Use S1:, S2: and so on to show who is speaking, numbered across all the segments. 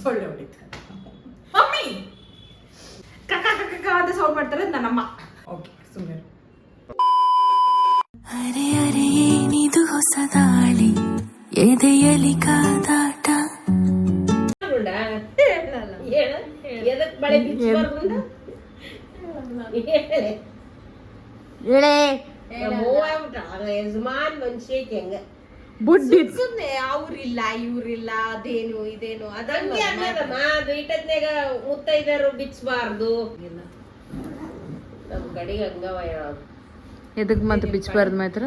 S1: ಸೊಳ್ಳೆ ಹೊಡಿತಾರೆ ಮಮ್ಮಿ ಕಕ್ಕ ಕಕ್ಕ ಅಂತ ಸೌಂಡ್ ಮಾಡ್ತಾರೆ ನನ್ನಮ್ಮ. ಓಕೆ ಸುಮ್ಮನೆ.
S2: ಅರೆ ಅರೆ ಏನಿದು ಹೊಸ ದಾಳಿ ಎದೆಯಲಿ ಕಾದಾಟ.
S3: ಯಜಮಾನ್ ಮನುಷ್ಯಕ್ಕೆ ಹೆಂಗ
S1: ಬುಡ್ಡಿ
S3: ಸುಮ್ನೆ ಅವ್ರಿಲ್ಲ ಇವ್ರಿಲ್ಲ ಅದೇನು ಇದೇನು ಅದಂಗೆ ಅನ್ನೋದಮ್ಮ. ಅದು ಇಟ್ಟದ್ನಾಗ ಮುತ್ತೈದರು ಬಿಚ್ಚಬಾರ್ದು. ನಮ್ ಕಡೆಗೆ ಹಂಗವ ಹೇಳೋದು.
S4: ಎದಕ್ ಮತ್ತೆ ಬಿಚ್ಚಬಾರ್ದು ಮಾತ್ರ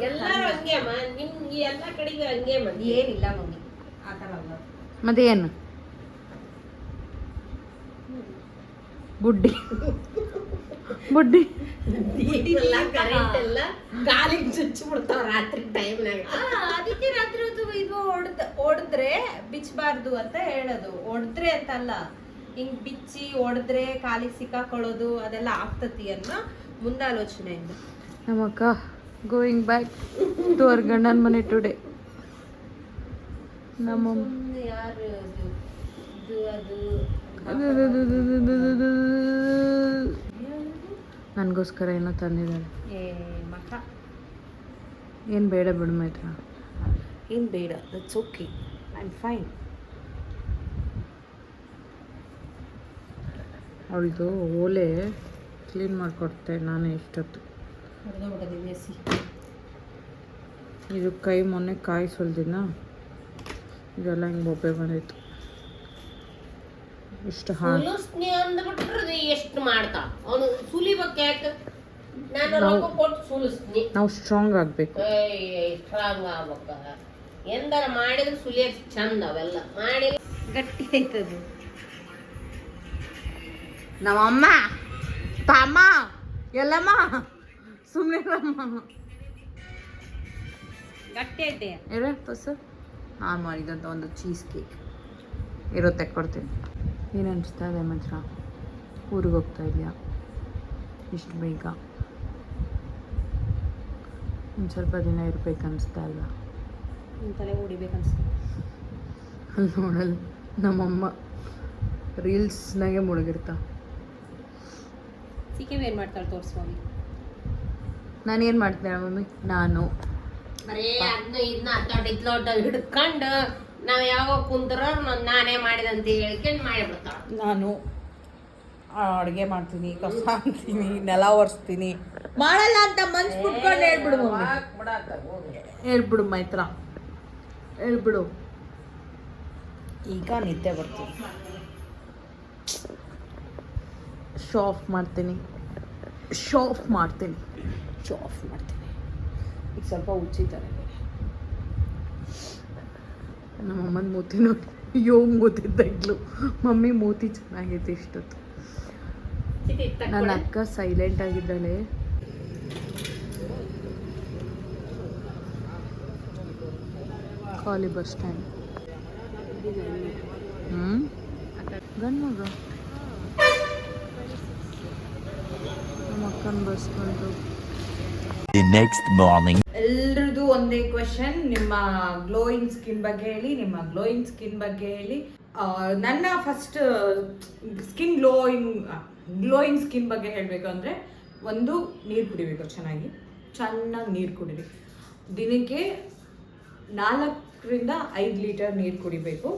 S3: ಎಲ್ಲಾರು ಹಂಗೆ ಅಮ್ಮ. ನಿಮ್ ಎಲ್ಲಾ ಕಡೆಗೆ ಹಂಗೆ ಅಮ್ಮ. ಏನಿಲ್ಲ ಮಮ್ಮಿ ಆತರ ಅಲ್ಲ.
S4: ಮತ್ತೆ ಏನು ಬುಡ್ಡಿ ಬುಡ್ಡಿ
S3: ಎಲ್ಲ ಕರೆಂಟ್ ಎಲ್ಲ ಕಾಲಿಗೆ ಚುಚ್ಚಿ ಬಿಡ್ತಾವ ರಾತ್ರಿ ಟೈಮ್ನಾಗ.
S5: ಅದಕ್ಕೆ ರಾತ್ರಿ ಹೊತ್ತು ಇದು ಹೊಡೆದ್ರೆ ಬಿಚ್ಚಬಾರ್ದು ಅಂತ ಹೇಳೋದು. ಹೊಡೆದ್ರೆ ಅಂತಲ್ಲ, ಹಿಂಗ್ ಬಿಚ್ಚಿ ಹೊಡೆದ್ರೆ ಕಾಲಿಗೆ ಸಿಕ್ಕಾಕೊಳ್ಳೋದು ಅದೆಲ್ಲ ಆಗ್ತತಿ ಅನ್ನೋ ಮುಂದಾಲೋಚನೆಯಿಂದ.
S4: ನಮ್ಮಕ್ಕ ಗೋಯಿಂಗ್ ಬ್ಯಾಕ್ ಟು ಅವರ್ ಗಂಡನ ಮನೆ ಟುಡೇ. ನಮ್ಮ
S3: ಯಾರು ಇದು ಅದು
S4: ನನಗೋಸ್ಕರ ಏನೋ ತಂದಿದ್ದಾಳೆ.
S1: ಮಕ್ಕ
S4: ಏನು ಬೇಡ ಬಿಡು ಮೈತ್ರ.
S1: ಏನ್ ಬೇಡ, that's okay, I am fine.
S4: ಅವಳದು ಓಲೆ ಕ್ಲೀನ್ ಮಾಡಿಕೊಡ್ತೆ ನಾನು ಎಷ್ಟೊತ್ತು. ಇದು ಕೈ ಮೊನ್ನೆ ಕಾಯಿ ಸುಲ್ದಿನ ಇದೆಲ್ಲ ಹಿಂಗೆ ಬೊಬ್ಬೆ ಬಂದಿತ್ತು. ಇಷ್ಟು
S3: ಸುಲಿಸ್ನಿ ಅಂದ್ಬಿಟ್ರೆ ಎಷ್ಟು ಮಾಡ್ತಾ ಅವನು ಸುಲಿಬೇಕು. ಯಾಕೆ ನಾನು ರೊಕ್ಕ ಕೊಟ್ಟು ಸುಲಿಸ್ನಿ.
S4: ನಾವು ಸ್ಟ್ರಾಂಗ್ ಆಗಬೇಕು.
S3: ಸ್ಟ್ರಾಂಗ್ ಆಗ್ಬೇಕ. ಎಂದಾರ ಮಾಡಿದ್ರೆ ಸುಲಿಯಕ್ ಚಂದ. ಅವೆಲ್ಲ ಮಾಡಿ
S5: ಗಟ್ಟಿ ಆಯ್ತದು.
S4: ನಮ್ಮಮ್ಮ ತಮ್ಮ ಎಲ್ಲಮ್ಮ ಸುಮ್ಮನೆ
S5: ಗಟ್ಟಿ ಐತೆ.
S4: ಇರೋ ಪಸ ನಾನು ಮಾಡಿದಂಥ ಒಂದು ಚೀಸ್ ಕೇಕ್ ಇರುತ್ತೆ, ಕೊಡ್ತೀನಿ. ಏನು ಅನಿಸ್ತಾ ಇದೆ ಮಾತ್ರ? ಊರಿಗೆ ಹೋಗ್ತಾ ಇದೆಯಾ ಇಷ್ಟು ಬೇಗ? ಒಂದು ಸ್ವಲ್ಪ ದಿನ ಇರ್ಬೇಕು ಅನಿಸ್ತಾ ಅಲ್ವಾ?
S5: ತಲೆ ಹೊಡಿಬೇಕನ್ಸ್ತು.
S4: ಅಲ್ಲಿ ನೋಡಲ್ಲ ನಮ್ಮಮ್ಮ ರೀಲ್ಸ್ನಾಗೆ ಮುಳುಗಿರ್ತಾ.
S5: ಸಿಕ್ಕಿಮ್ ಏನು ಮಾಡ್ತಾಳೆ ತೋರಿಸ್ವಾಗಿ.
S4: ನಾನೇನು ಮಾಡ್ತೇನೆ ಮಮ್ಮಿ? ನಾನು
S3: ಬರೀ ಅದನ್ನ ಇದನ್ನ ಅತ್ತೋಟ ಹಿಡ್ಕೊಂಡು ನಾವ್ ಯಾವಾಗ ಕುಂತ್ರ ನಾನೇ ಮಾಡಿದಂತ ಹೇಳ್ಕೊಂಡು ಮಾಡಿಬಿಡ್ತಾಳ.
S1: ನಾನು ಅಡುಗೆ ಮಾಡ್ತೀನಿ, ಕಸ ಅಂತೀನಿ, ನೆಲ ಒರೆಸ್ತೀನಿ. ಮಾಡಲ್ಲ ಅಂತ ಮನ್ಸು ಬಿಟ್ಕೊಂಡು ಹೇಳ್ಬಿಡು
S4: ಹೇಳ್ಬಿಡು ಮೈತ್ರ, ಹೇಳ್ಬಿಡು.
S1: ಈಗ ನಿದ್ದೆ ಬರ್ತೀನಿ.
S4: ಶೋ ಆಫ್ ಮಾಡ್ತೀನಿ, ಶೋ ಆಫ್ ಮಾಡ್ತೀನಿ.
S1: ಈಗ ಸ್ವಲ್ಪ ಉಚ್ಚಿತಾರೆ.
S4: ನಮ್ಮಮ್ಮನ ಮೂತಿ ನೋಡಿ ಯೋಗ್ ಮೂತಿದ್ದ ಇದ್ಲು. ಮಮ್ಮಿ ಮೂತಿ ಚೆನ್ನಾಗೈತೆ ಇಷ್ಟೊತ್ತು. ನನ್ನ ಅಕ್ಕ ಸೈಲೆಂಟ್ ಆಗಿದ್ದಾಳೆ. ಖಾಲಿ ಬಸ್ ಸ್ಟ್ಯಾಂಡ್. ಗಂಡು ಮಗ ನಮ್ಮ ಅಕ್ಕನ ಬಸ್ ಬಂತು.
S6: ನೆಕ್ಸ್ಟ್ ಮಾರ್ನಿಂಗ್
S1: ಎಲ್ರದ್ದು ಒಂದೇ ಕ್ವೆಶನ್, ನಿಮ್ಮ ಗ್ಲೋಯಿಂಗ್ ಸ್ಕಿನ್ ಬಗ್ಗೆ ಹೇಳಿ, ನಿಮ್ಮ ಗ್ಲೋಯಿಂಗ್ ಸ್ಕಿನ್ ಬಗ್ಗೆ ಹೇಳಿ. ನನ್ನ ಫಸ್ಟ್ ಸ್ಕಿನ್ ಗ್ಲೋಯಿಂಗ್ ಸ್ಕಿನ್ ಬಗ್ಗೆ ಹೇಳಬೇಕು ಅಂದರೆ, ಒಂದು ನೀರು ಕುಡಿಬೇಕು, ಚೆನ್ನಾಗಿ ನೀರು ಕುಡಿರಿ. ದಿನಕ್ಕೆ 4ರಿಂದ 5 ಲೀಟರ್ ನೀರು ಕುಡಿಬೇಕು.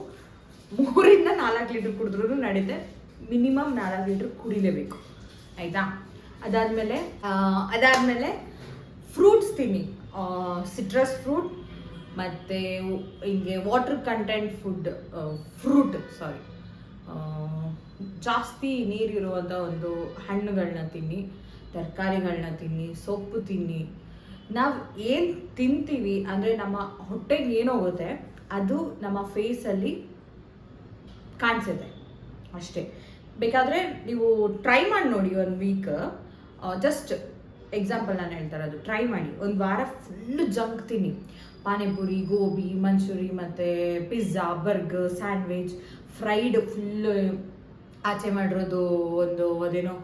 S1: 3ರಿಂದ 4 ಲೀಟರ್ ಕುಡಿದ್ರೂ ನಡೆಯುತ್ತೆ, ಮಿನಿಮಮ್ 4 ಲೀಟರ್ ಕುಡಿಲೇಬೇಕು, ಆಯಿತಾ? ಅದಾದಮೇಲೆ ಫ್ರೂಟ್ಸ್ ತಿನ್ನಿ, ಸಿಟ್ರಸ್ ಫ್ರೂಟ್ ಮತ್ತು ಹಿಂಗೆ ವಾಟರ್ ಕಂಟೆಂಟ್ ಫ್ರೂಟ್ ಜಾಸ್ತಿ ನೀರಿರುವಂಥ ಒಂದು ಹಣ್ಣುಗಳನ್ನ ತಿನ್ನಿ, ತರಕಾರಿಗಳನ್ನ ತಿನ್ನಿ, ಸೊಪ್ಪು ತಿನ್ನಿ. ನಾವು ಏನು ತಿಂತೀವಿ ಅಂದರೆ ನಮ್ಮ ಹೊಟ್ಟೆಗೆ ಏನೋಗುತ್ತೆ ಅದು ನಮ್ಮ ಫೇಸಲ್ಲಿ ಕಾಣಿಸುತ್ತೆ ಅಷ್ಟೇ. ಬೇಕಾದರೆ ನೀವು ಟ್ರೈ ಮಾಡಿ ನೋಡಿ, 1 ವೀಕ್. ಜಸ್ಟ್ ಎಕ್ಸಾಂಪಲ್ ನಾನು ಹೇಳ್ತಾ ಇರೋದು, ಟ್ರೈ ಮಾಡಿ. 1 ವಾರ ಫುಲ್ಲು ಜಂಕ್ ತಿನ್ನಿ, ಪಾನಿಪುರಿ, ಗೋಬಿ ಮಂಚೂರಿ ಮತ್ತು pizza, burger, sandwich, fried full ಆಚೆ ಮಾಡಿರೋದು, ಅದೇನೋ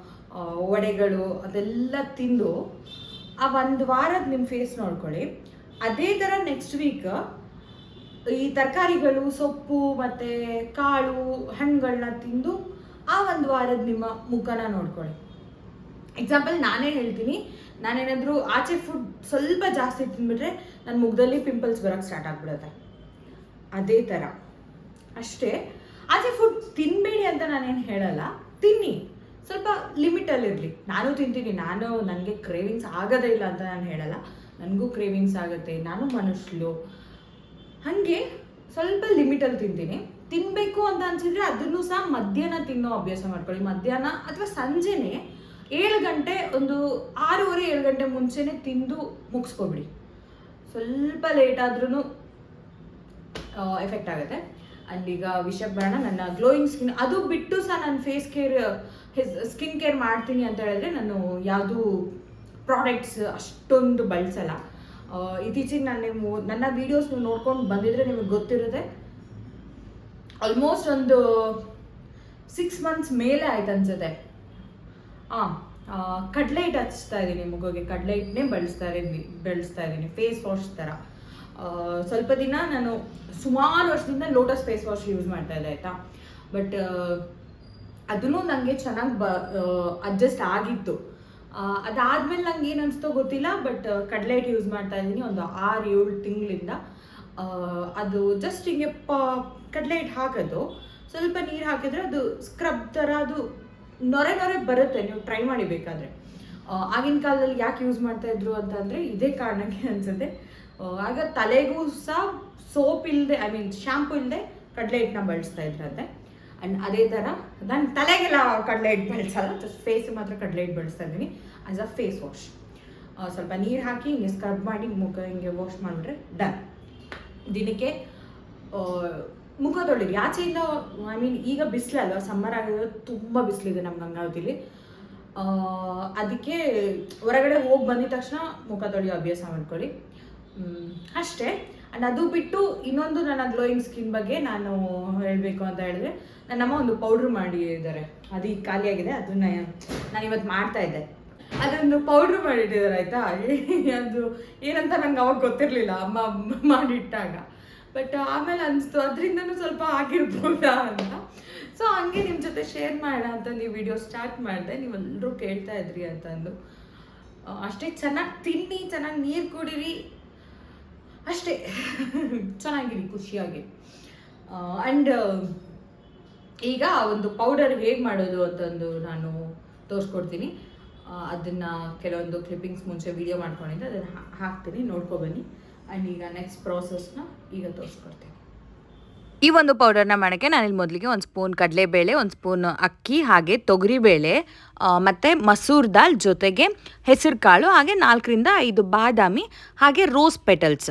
S1: ವಡೆಗಳು, ಅದೆಲ್ಲ ತಿಂದು ಆ 1 ವಾರದ ನಿಮ್ಮ ಫೇಸ್ ನೋಡ್ಕೊಳ್ಳಿ. ಅದೇ ಥರ ನೆಕ್ಸ್ಟ್ ವೀಕ್ ಈ ತರಕಾರಿಗಳು, ಸೊಪ್ಪು ಮತ್ತು ಕಾಳು, ಹಣ್ಣುಗಳನ್ನ ತಿಂದು ಆ ಒಂದು ವಾರದ ನಿಮ್ಮ ಮುಖನ ನೋಡ್ಕೊಳ್ಳಿ. ಎಕ್ಸಾಂಪಲ್ ನಾನೇ ಹೇಳ್ತೀನಿ, ನಾನೇನಾದರೂ ಆಚೆ ಫುಡ್ ಸ್ವಲ್ಪ ಜಾಸ್ತಿ ತಿಂದ್ಬಿಟ್ರೆ ನನ್ನ ಮುಖದಲ್ಲಿ ಪಿಂಪಲ್ಸ್ ಬರೋಕ್ಕೆ ಸ್ಟಾರ್ಟ್ ಆಗಿಬಿಡುತ್ತೆ. ಅದೇ ಥರ ಅಷ್ಟೇ, ಆಚೆ ಫುಡ್ ತಿನ್ನಬೇಡಿ ಅಂತ ನಾನೇನು ಹೇಳಲ್ಲ, ತಿನ್ನಿ, ಸ್ವಲ್ಪ ಲಿಮಿಟಲ್ಲಿರಲಿ. ನಾನು ತಿಂತೀನಿ, ನನಗೆ ಕ್ರೇವಿಂಗ್ಸ್ ಆಗೋದೇ ಇಲ್ಲ ಅಂತ ನಾನು ಹೇಳಲ್ಲ, ನನಗೂ ಕ್ರೇವಿಂಗ್ಸ್ ಆಗುತ್ತೆ, ನಾನು ಮನುಷ್ಯಳು. ಹಾಗೆ ಸ್ವಲ್ಪ ಲಿಮಿಟಲ್ಲಿ ತಿಂತೀನಿ. ತಿನ್ನಬೇಕು ಅಂತ ಅನಿಸಿದ್ರೆ ಅದನ್ನು ಸಹ ಮಧ್ಯಾಹ್ನ ತಿನ್ನೋ ಅಭ್ಯಾಸ ಮಾಡ್ಕೊಳ್ಳಿ. ಮಧ್ಯಾಹ್ನ ಅಥವಾ ಸಂಜೆನೇ 7 ಗಂಟೆ, ಒಂದು 6:30 7 ಗಂಟೆ ಮುಂಚೆನೇ ತಿಂದು ಮುಗಿಸ್ಕೊಬಿಡಿ. ಸ್ವಲ್ಪ ಲೇಟ್ ಆದ್ರೂ ಎಫೆಕ್ಟ್ ಆಗುತ್ತೆ. ಆ್ಯಂಡ್ ಈಗ ವಿಷಯಕ್ಕೆ ಬರೋಣ, ನನ್ನ ಗ್ಲೋಯಿಂಗ್ ಸ್ಕಿನ್ ಅದು ಬಿಟ್ಟು ಸಹ ನಾನು ಫೇಸ್ ಕೇರ್, ಸ್ಕಿನ್ ಕೇರ್ ಮಾಡ್ತೀನಿ ಅಂತ ಹೇಳಿದ್ರೆ ನಾನು ಯಾವುದು ಪ್ರಾಡಕ್ಟ್ಸ್ ಅಷ್ಟೊಂದು ಬಳಸಲ್ಲ. ಇತ್ತೀಚೆಗೆ ನನ್ನ ವೀಡಿಯೋಸ್ ನೀವು ನೋಡ್ಕೊಂಡು ಬಂದಿದ್ರೆ ನಿಮಗೆ ಗೊತ್ತಿರುತ್ತೆ, ಆಲ್ಮೋಸ್ಟ್ ಒಂದು 6 ಮಂತ್ಸ್ ಮೇಲೆ ಆಯ್ತು ಅನ್ಸುತ್ತೆ. ಕಡಲೆ ಹಿಟ್ಟು ಹಚ್ತಾ ಇದ್ದೀನಿ ಮುಖಕ್ಕೆ, ಕಡಲೆ ಹಿಟ್ಟನ್ನೇ ಬಳಸ್ತಾ ಇದ್ದೀನಿ ಫೇಸ್ ವಾಶ್ ಥರ. ಸ್ವಲ್ಪ ದಿನ ನಾನು ಸುಮಾರು ವರ್ಷದಿಂದ ಲೋಟಸ್ ಫೇಸ್ ವಾಶ್ ಯೂಸ್ ಮಾಡ್ತಾ ಇದ್ದೆ ಆಯಿತಾ. ಬಟ್ ಅದೂ ನನಗೆ ಚೆನ್ನಾಗಿ ಅಡ್ಜಸ್ಟ್ ಆಗಿತ್ತು. ಅದಾದಮೇಲೆ ನಂಗೆ ಏನು ಅನಿಸ್ತೋ ಗೊತ್ತಿಲ್ಲ, ಬಟ್ ಕಡಲೆ ಹಿಟ್ಟು ಯೂಸ್ ಮಾಡ್ತಾ ಇದ್ದೀನಿ ಒಂದು 6-7 ತಿಂಗಳಿಂದ. ಅದು ಜಸ್ಟ್ ಹಿಂಗೆ ಕಡಲೆ ಹಿಟ್ಟು ಹಾಕೋದು, ಸ್ವಲ್ಪ ನೀರು ಹಾಕಿದ್ರೆ ಅದು ಸ್ಕ್ರಬ್ ಥರ ಅದು ನೊರೆ ಬರುತ್ತೆ. ನೀವು ಟ್ರೈ ಮಾಡಿ ಬೇಕಾದರೆ. ಆಗಿನ ಕಾಲದಲ್ಲಿ ಯಾಕೆ ಯೂಸ್ ಮಾಡ್ತಾಯಿದ್ರು ಅಂತಂದರೆ ಇದೇ ಕಾರಣಕ್ಕೆ ಅನಿಸುತ್ತೆ. ಆಗ ತಲೆಗೂ ಸಹ ಸೋಪ್ ಇಲ್ಲದೆ, ಶ್ಯಾಂಪು ಇಲ್ಲದೆ ಕಡಲೆ ಹಿಟ್ಟನ್ನ ಬಳಸ್ತಾ ಇದ್ರಂತೆ. ಆ್ಯಂಡ್ ಅದೇ ಥರ ನಾನು ತಲೆಗೆಲ್ಲ ಕಡಲೆ ಹಿಟ್ಟು ಬಳಸಲ್ಲ, ಜಸ್ಟ್ ಫೇಸ್ ಮಾತ್ರ ಕಡಲೆ ಹಿಟ್ಟು ಬಳಸ್ತಾ ಇದ್ದೀನಿ ಆ್ಯಸ್ ಅ ಫೇಸ್ ವಾಶ್. ಸ್ವಲ್ಪ ನೀರು ಹಾಕಿ ಹಿಂಗೆ ಸ್ಕ್ರಬ್ ಮಾಡಿ ಮುಖ ಹಿಂಗೆ ವಾಶ್ ಮಾಡಿಬಿಟ್ರೆ ಡನ್. ದಿನಕ್ಕೆ ಮುಖ ತೊಳಿರಿ. ಆಚೆಯಿಂದ ಈಗ ಬಿಸಿಲಲ್ವ, ಸಮ್ಮರ್ ಆಗಿರೋದು ತುಂಬ ಬಿಸಿಲಿದೆ ನಮ್ಮ ಗಂಗಾವತಿಲಿ. ಅದಕ್ಕೆ ಹೊರಗಡೆ ಹೋಗಿ ಬಂದಿದ ತಕ್ಷಣ ಮುಖ ತೊಳೆಯೋ ಅಭ್ಯಾಸ ಮಾಡ್ಕೊಳ್ಳಿ ಅಷ್ಟೇ. ಆ್ಯಂಡ್ ಅದು ಬಿಟ್ಟು ಇನ್ನೊಂದು ನನ್ನ ಗ್ಲೋಯಿಂಗ್ ಸ್ಕಿನ್ ಬಗ್ಗೆ ನಾನು ಹೇಳಬೇಕು ಅಂತ ಹೇಳಿದ್ರೆ, ನನ್ನಮ್ಮ ಒಂದು ಪೌಡ್ರ್ ಮಾಡಿದ್ದಾರೆ, ಅದು ಈಗ ಖಾಲಿಯಾಗಿದೆ, ಅದನ್ನು ನಾನು ಇವತ್ತು ಮಾಡ್ತಾಯಿದ್ದೆ. ಅದೊಂದು ಪೌಡ್ರ್ ಮಾಡಿಟ್ಟಿದ್ದಾರೆ ಆಯಿತಾ. ಅದು ಏನಂತ ನಂಗೆ ಅವಾಗ ಗೊತ್ತಿರಲಿಲ್ಲ ಅಮ್ಮ ಮಾಡಿಟ್ಟಾಗ. ಬಟ್ ಆಮೇಲೆ ಅನಿಸ್ತು ಅದರಿಂದನೂ ಸ್ವಲ್ಪ ಆಗಿರ್ಬೋದಾ ಅಂತ. ಸೊ ಹಂಗೆ ನಿಮ್ಮ ಜೊತೆ ಶೇರ್ ಮಾಡೋಣ ಅಂತ ನೀವು ವಿಡಿಯೋ ಸ್ಟಾರ್ಟ್ ಮಾಡಿದೆ. ನೀವೆಲ್ಲರೂ ಕೇಳ್ತಾ ಇದ್ರಿ ಅಂತಂದು. ಅಷ್ಟೇ, ಚೆನ್ನಾಗಿ ತಿನ್ನಿ, ಚೆನ್ನಾಗಿ ನೀರು ಕುಡೀರಿ, ಅಷ್ಟೇ. ಚೆನ್ನಾಗಿರಿ, ಖುಷಿಯಾಗಿ. ಆ್ಯಂಡ್ ಈಗ ಒಂದು ಪೌಡರ್ ಹೇಗೆ ಮಾಡೋದು ಅಂತಂದು ನಾನು ತೋರಿಸ್ಕೊಡ್ತೀನಿ. ಅದನ್ನು ಕೆಲವೊಂದು ಕ್ಲಿಪ್ಪಿಂಗ್ಸ್ ಮುಂಚೆ ವಿಡಿಯೋ ಮಾಡ್ಕೊಂಡಿದ್ದೆ, ಅದನ್ನು ಹಾಕ್ತೀನಿ, ನೋಡ್ಕೊಬನ್ನಿ. ಆ್ಯಂಡ್ ಈಗ ನೆಕ್ಸ್ಟ್ ಪ್ರಾಸೆಸ್ನ ಈಗ ತೋರಿಸ್ಕೊಡ್ತೀನಿ.
S4: ಈ ಒಂದು ಪೌಡರ್ನ ಮಾಡೋಕ್ಕೆ ನಾನಿಲ್ಲಿ ಮೊದಲಿಗೆ 1 ಸ್ಪೂನ್ ಕಡಲೆಬೇಳೆ, 1 ಸ್ಪೂನ್ ಅಕ್ಕಿ, ಹಾಗೆ ತೊಗರಿಬೇಳೆ ಮತ್ತು ಮಸೂರ್ ದಾಲ್, ಜೊತೆಗೆ ಹೆಸರು ಕಾಳು, ಹಾಗೆ 4ರಿಂದ 5 ಬಾದಾಮಿ, ಹಾಗೆ ರೋಸ್ ಪೆಟಲ್ಸ್,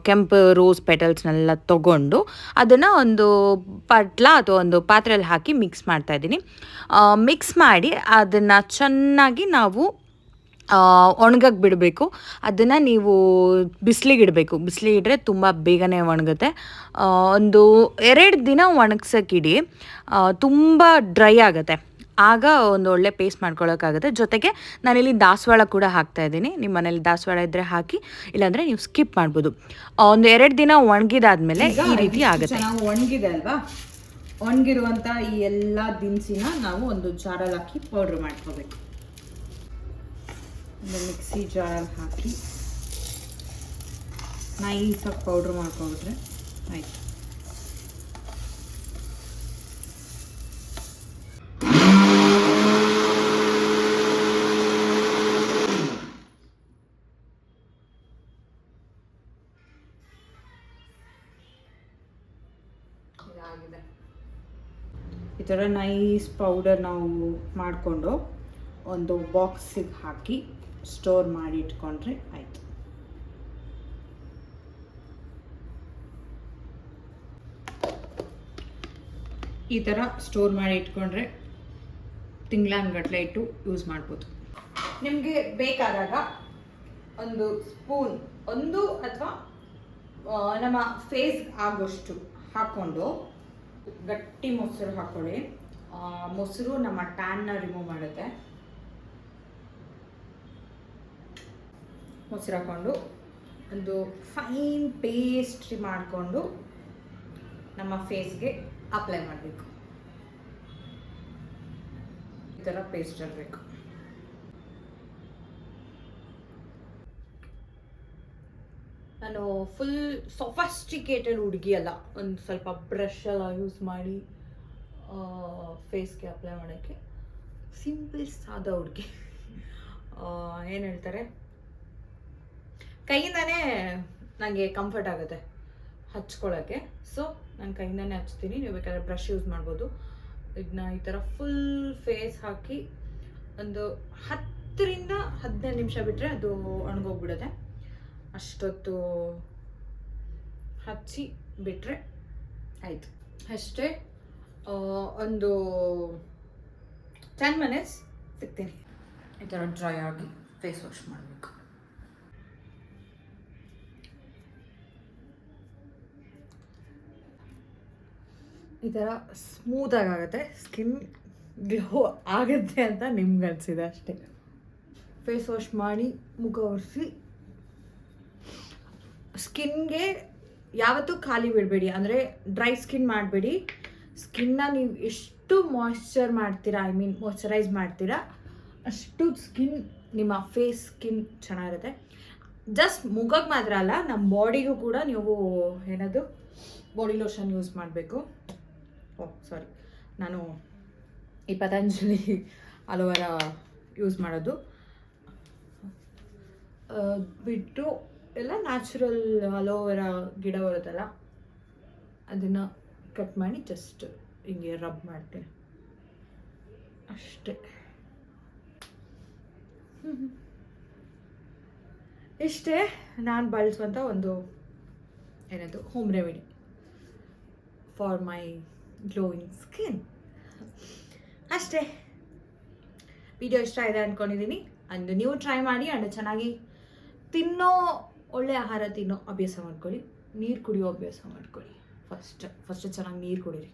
S4: ಕೆಂಪು ರೋಸ್ ಪೆಟಲ್ಸ್ನೆಲ್ಲ ತೊಗೊಂಡು ಅದನ್ನು ಒಂದು ಪಟ್ಲ ಅಥವಾ ಒಂದು ಪಾತ್ರೆಯಲ್ಲಿ ಹಾಕಿ ಮಿಕ್ಸ್ ಮಾಡ್ತಾಯಿದ್ದೀನಿ. ಮಿಕ್ಸ್ ಮಾಡಿ ಅದನ್ನು ಚೆನ್ನಾಗಿ ನಾವು ಒಣಗಕ್ಕೆ ಬಿಡಬೇಕು. ಅದನ್ನು ನೀವು ಬಿಸಿಲಿಗಿಡಬೇಕು. ಬಿಸಿಲಿಗಿಟ್ರೆ ತುಂಬ ಬೇಗನೆ ಒಣಗುತ್ತೆ. ಒಂದು 2 ದಿನ ಒಣಗ್ಸೋಕ್ಕಿಡಿ, ತುಂಬ ಡ್ರೈ ಆಗುತ್ತೆ. ಆಗ ಒಂದು ಒಳ್ಳೆ ಪೇಸ್ಟ್ ಮಾಡ್ಕೊಳ್ಳೋಕ್ಕಾಗುತ್ತೆ. ಜೊತೆಗೆ ನಾನಿಲ್ಲಿ ದಾಸವಾಳ ಕೂಡ ಹಾಕ್ತಾಯಿದ್ದೀನಿ. ನಿಮ್ಮ ಮನೇಲಿ ದಾಸವಾಳ ಇದ್ದರೆ ಹಾಕಿ, ಇಲ್ಲಾಂದರೆ ನೀವು ಸ್ಕಿಪ್ ಮಾಡ್ಬೋದು. ಒಂದು 2 ದಿನ ಒಣಗಿದಾದ್ಮೇಲೆ ಈ ರೀತಿ ಆಗುತ್ತೆ.
S1: ನಾವು ಒಣಗಿದೆ ಅಲ್ವಾ, ಒಣಗಿರುವಂಥ ಈ ಎಲ್ಲ ದಿನಸಿನ ನಾವು ಒಂದು ಜಾರಲ್ಲಿ ಹಾಕಿ ಪೌಡ್ರ್ ಮಾಡ್ಕೋಬೇಕು. ಒಂದು ಮಿಕ್ಸಿ ಜಾರಲ್ಲಿ ಹಾಕಿ ನೈಸಾಗಿ ಪೌಡ್ರ್ ಮಾಡ್ಕೊಬಿಟ್ರೆ ಆಯಿತು. ಇದಾಗಿದೆ. ಈ ಥರ ನೈಸ್ ಪೌಡರ್ ನಾವು ಮಾಡಿಕೊಂಡು ಒಂದು ಬಾಕ್ಸಿಗೆ ಹಾಕಿ ಸ್ಟೋರ್ ಮಾಡಿ ಇಟ್ಕೊಂಡ್ರೆ ಆಯಿತು. ಈ ಥರ ಸ್ಟೋರ್ ಮಾಡಿ ಇಟ್ಕೊಂಡ್ರೆ ತಿಂಗಳಾನ್ಗಟ್ಲೆ ಇಟ್ಟು ಯೂಸ್ ಮಾಡ್ಬೋದು. ನಿಮಗೆ ಬೇಕಾದಾಗ ಒಂದು ಸ್ಪೂನ್, ಒಂದು ಅಥವಾ ನಮ್ಮ ಫೇಸ್ ಆಗೋಷ್ಟು ಹಾಕ್ಕೊಂಡು ಗಟ್ಟಿ ಮೊಸರು ಹಾಕ್ಕೊಳ್ಳಿ. ಮೊಸರು ನಮ್ಮ ಟ್ಯಾನ್ನ ರಿಮೂವ್ ಮಾಡುತ್ತೆ. ಮೊಸರು ಹಾಕ್ಕೊಂಡು ಒಂದು ಫೈನ್ ಪೇಸ್ಟ್ರಿ ಮಾಡಿಕೊಂಡು ನಮ್ಮ ಫೇಸ್ಗೆ ಅಪ್ಲೈ ಮಾಡಬೇಕು. ಈ ಥರ ಪೇಸ್ಟ್ ಇರಬೇಕು. ನಾನು ಫುಲ್ ಸೊಫಿಸ್ಟಿಕೇಟೆಡ್ ಹುಡುಗಿ ಅಲ್ಲ, ಒಂದು ಸ್ವಲ್ಪ ಬ್ರಷ್ ಎಲ್ಲ ಯೂಸ್ ಮಾಡಿ ಫೇಸ್ಗೆ ಅಪ್ಲೈ ಮಾಡೋಕ್ಕೆ ಸಿಂಪಲ್ ಸಾದ ಹುಡುಗಿ. ಏನು ಹೇಳ್ತಾರೆ, ಕೈಯಿಂದನೇ ನನಗೆ ಕಂಫರ್ಟ್ ಆಗುತ್ತೆ ಹಚ್ಕೊಳ್ಳೋಕ್ಕೆ. ಸೊ ನಾನು ಕೈಯಿಂದನೇ ಹಚ್ತೀನಿ. ನೀವು ಬೇಕಾದ್ರೆ ಬ್ರಷ್ ಯೂಸ್ ಮಾಡ್ಬೋದು. ಇದನ್ನ ಈ ಥರ ಫುಲ್ ಫೇಸ್ ಹಾಕಿ ಒಂದು 10ರಿಂದ 15 ನಿಮಿಷ ಬಿಟ್ಟರೆ ಅದು ಒಣಗೋಗ್ಬಿಡುತ್ತೆ. ಅಷ್ಟೊತ್ತು ಹಚ್ಚಿ ಬಿಟ್ಟರೆ ಆಯಿತು ಅಷ್ಟೇ. ಒಂದು 10 ಮಿನಿಟ್ಸ್ ಸಿಗ್ತೀನಿ. ಈ ಥರ ಡ್ರೈ ಆಗಿ ಫೇಸ್ ವಾಶ್ ಮಾಡಬೇಕು. ಈ ಥರ ಸ್ಮೂತಾಗಿ ಆಗುತ್ತೆ, ಸ್ಕಿನ್ ಗ್ಲೋ ಆಗುತ್ತೆ ಅಂತ ನಿಮ್ಗೆ ಅನಿಸಿದೆ ಅಷ್ಟೇ. ಫೇಸ್ ವಾಶ್ ಮಾಡಿ ಮುಖ ಒರೆಸಿ ಸ್ಕಿನ್ಗೆ ಯಾವತ್ತೂ ಖಾಲಿ ಬಿಡಬೇಡಿ, ಅಂದರೆ ಡ್ರೈ ಸ್ಕಿನ್ ಮಾಡಬೇಡಿ. ಸ್ಕಿನ್ನ ನೀವು ಎಷ್ಟು ಮಾಯ್ಶ್ಚರ್ ಮಾಡ್ತೀರಾ, ಮಾಯ್ಶ್ಚರೈಸ್ ಮಾಡ್ತೀರಾ, ಅಷ್ಟು ಸ್ಕಿನ್ ನಿಮ್ಮ ಫೇಸ್ ಸ್ಕಿನ್ ಚೆನ್ನಾಗಿರುತ್ತೆ. ಜಸ್ಟ್ ಮುಖಕ್ಕೆ ಮಾತ್ರ ಅಲ್ಲ, ನಮ್ಮ ಬಾಡಿಗೂ ಕೂಡ ನೀವು ಏನದು ಬಾಡಿ ಲೋಷನ್ ಯೂಸ್ ಮಾಡಬೇಕು. ಸಾರಿ, ನಾನು ಈ ಪತಂಜಲಿ ಅಲೋವೆರಾ ಯೂಸ್ ಮಾಡೋದು ಬಿಟ್ಟು ಎಲ್ಲ ನ್ಯಾಚುರಲ್ ಅಲೋವೆರಾ ಗಿಡ ಬರುತ್ತಲ್ಲ ಅದನ್ನು ಕಟ್ ಮಾಡಿ ಜಸ್ಟ್ ಹಿಂಗೆ ರಬ್ ಮಾಡ್ತೀನಿ ಅಷ್ಟೇ. ಇಷ್ಟೇ ನಾನು ಬಳಸುವಂಥ ಒಂದು ಏನದು home remedy for my glowing skin. ಅಷ್ಟೇ. ವಿಡಿಯೋ ಇಷ್ಟ ಇದೆ ಅಂದ್ಕೊಂಡಿದ್ದೀನಿ. ಅಂದು ನೀವು ಟ್ರೈ ಮಾಡಿ ಅಂಡ್ ಚೆನ್ನಾಗಿ ತಿನ್ನೋ ಒಳ್ಳೆ ಆಹಾರ ತಿನ್ನೋ ಅಭ್ಯಾಸ ಮಾಡ್ಕೊಳ್ಳಿ. ನೀರು ಕುಡಿಯೋ ಅಭ್ಯಾಸ ಮಾಡ್ಕೊಳ್ಳಿ. ಫಸ್ಟ್ ಚೆನ್ನಾಗಿ ನೀರು ಕುಡೀರಿ.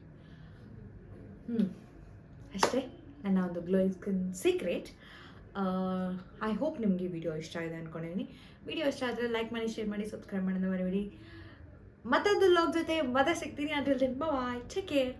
S1: ಅಷ್ಟೇ ನನ್ನ ಒಂದು glowing skin secret. I hope ನಿಮಗೆ ವಿಡಿಯೋ ಇಷ್ಟ ಇದೆ ಅಂದ್ಕೊಂಡಿದ್ದೀನಿ. ವಿಡಿಯೋ ಇಷ್ಟ ಆದರೆ ಲೈಕ್ ಮಾಡಿ, ಶೇರ್ ಮಾಡಿ, ಸಬ್ಸ್ಕ್ರೈಬ್ ಮಾಡೋದು ಮರಿಬೇಡಿ. ಮತ್ತೊಂದು ವ್ಲಾಗ್ ಜೊತೆ ಮತ್ತೆ ಸಿಗ್ತೀನಿ. Until then bye, take care.